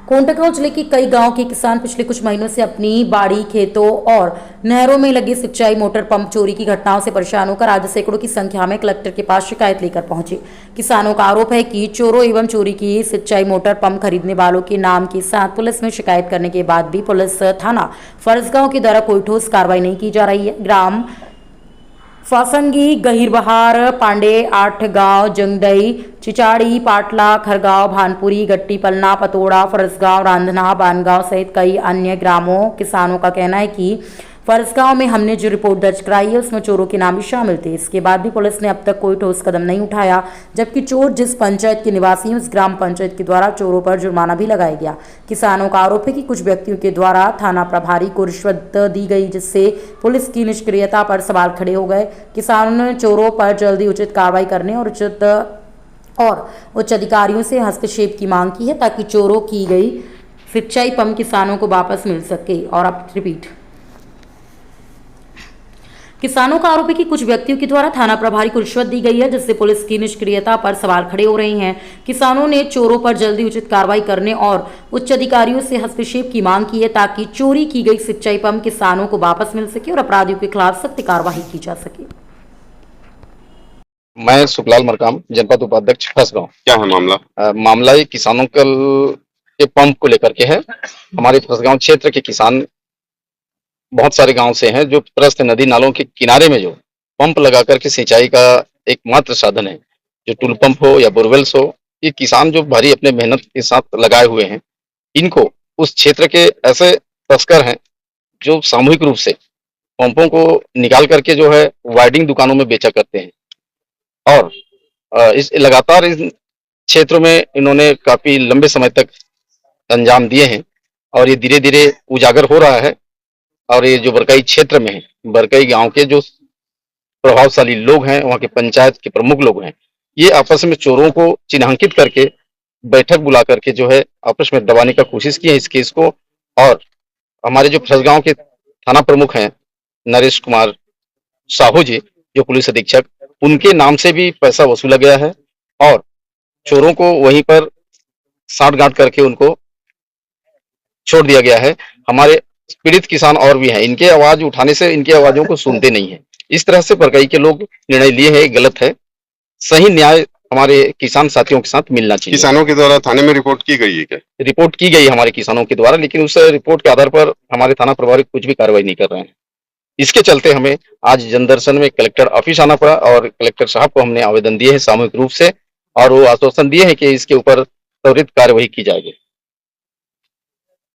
कोंडागांव जिले के कई गांव के किसान पिछले कुछ महीनों से अपनी बाड़ी, खेतों और नहरों में लगे सिंचाई मोटर पंप चोरी की घटनाओं से परेशान होकर आज सैकड़ों की संख्या में कलेक्टर के पास शिकायत लेकर पहुंचे। किसानों का आरोप है कि चोरों एवं चोरी की सिंचाई मोटर पंप खरीदने वालों के नाम के साथ पुलिस में शिकायत करने के बाद भी पुलिस थाना फरसगांव के द्वारा कोई ठोस कार्रवाई नहीं की जा रही है। ग्राम फासंगी, गहिरबहार, पांडे, आठ गांव, जंगदई, चिचाड़ी, पाटला, खरगांव, भानपुरी, गट्टी, पलना, पतोड़ा, फरसगांव, रांधना, बानगांव सहित कई अन्य ग्रामों किसानों का कहना है कि फरसगांव में हमने जो रिपोर्ट दर्ज कराई है उसमें चोरों के नाम भी शामिल थे। इसके बाद भी पुलिस ने अब तक कोई ठोस कदम नहीं उठाया, जबकि चोर जिस पंचायत के निवासी हैं उस ग्राम पंचायत के द्वारा चोरों पर जुर्माना भी लगाया गया। किसानों का आरोप है कि कुछ व्यक्तियों के द्वारा थाना प्रभारी को रिश्वत दी गई, जिससे पुलिस की निष्क्रियता पर सवाल खड़े हो गए। किसानों ने चोरों पर जल्दी उचित कार्रवाई करने और उच्च अधिकारियों से हस्तक्षेप की मांग की है, ताकि चोरों की गई सिंचाई पंप किसानों को वापस मिल सके। और अब रिपीट, किसानों का आरोप है कि कुछ व्यक्तियों के द्वारा थाना प्रभारी को रिश्वत दी गई है, जिससे पुलिस की निष्क्रियता पर सवाल खड़े हो रहे हैं। किसानों ने चोरों पर जल्दी उचित कार्रवाई करने और उच्च अधिकारियों से हस्तक्षेप की मांग की है, ताकि चोरी की गई सिंचाई पंप किसानों को वापस मिल सके और अपराधियों के खिलाफ सख्त कार्रवाई की जा सके। मैं सुखलाल मरकाम, जनपद उपाध्यक्ष फरसगांव। क्या है मामला? मामला ये किसानों के पंप को लेकर के है। हमारे फरसगांव क्षेत्र के किसान बहुत सारे गांव से हैं जो त्रस्त नदी नालों के किनारे में जो पंप लगा करके सिंचाई का एकमात्र साधन है, जो टूल पंप हो या बोरवेल्स हो, ये किसान जो भारी अपने मेहनत के साथ लगाए हुए हैं, इनको उस क्षेत्र के ऐसे तस्कर हैं जो सामूहिक रूप से पंपों को निकाल करके जो है वायरिंग दुकानों में बेचा करते हैं। और इस लगातार इस क्षेत्रों में इन्होंने काफी लंबे समय तक अंजाम दिए हैं और ये धीरे धीरे उजागर हो रहा है। और ये जो बरकई क्षेत्र में है, बरकई गांव के जो प्रभावशाली लोग हैं, वहाँ के पंचायत के प्रमुख लोग हैं, ये आपस में चोरों को चिन्हांकित करके बैठक बुला करके जो है आपस में दबाने का कोशिश की है इस केस को। और हमारे जो फरसगांव के थाना प्रमुख हैं नरेश कुमार साहू जी, जो पुलिस अधीक्षक, उनके नाम से भी पैसा वसूला गया है और चोरों को वहीं पर साठ-गांठ करके उनको छोड़ दिया गया है। हमारे पीड़ित किसान और भी हैं, इनके आवाज उठाने से इनकी आवाजों को सुनते नहीं है। इस तरह से बरकई के लोग निर्णय लिए हैं, गलत है। सही न्याय हमारे किसान साथियों के साथ मिलना चाहिए। किसानों के द्वारा थाने में रिपोर्ट की गई है क्या? रिपोर्ट की गई हमारे किसानों के द्वारा, लेकिन उस रिपोर्ट के आधार पर हमारे थाना प्रभारी कुछ भी कार्रवाई नहीं कर रहे हैं। इसके चलते हमें आज जनदर्शन में कलेक्टर ऑफिस आना पड़ा और कलेक्टर साहब को हमने आवेदन दिए हैं सामूहिक रूप से, और वो आश्वासन दिए हैं कि इसके ऊपर त्वरित कार्यवाही की जाएगी।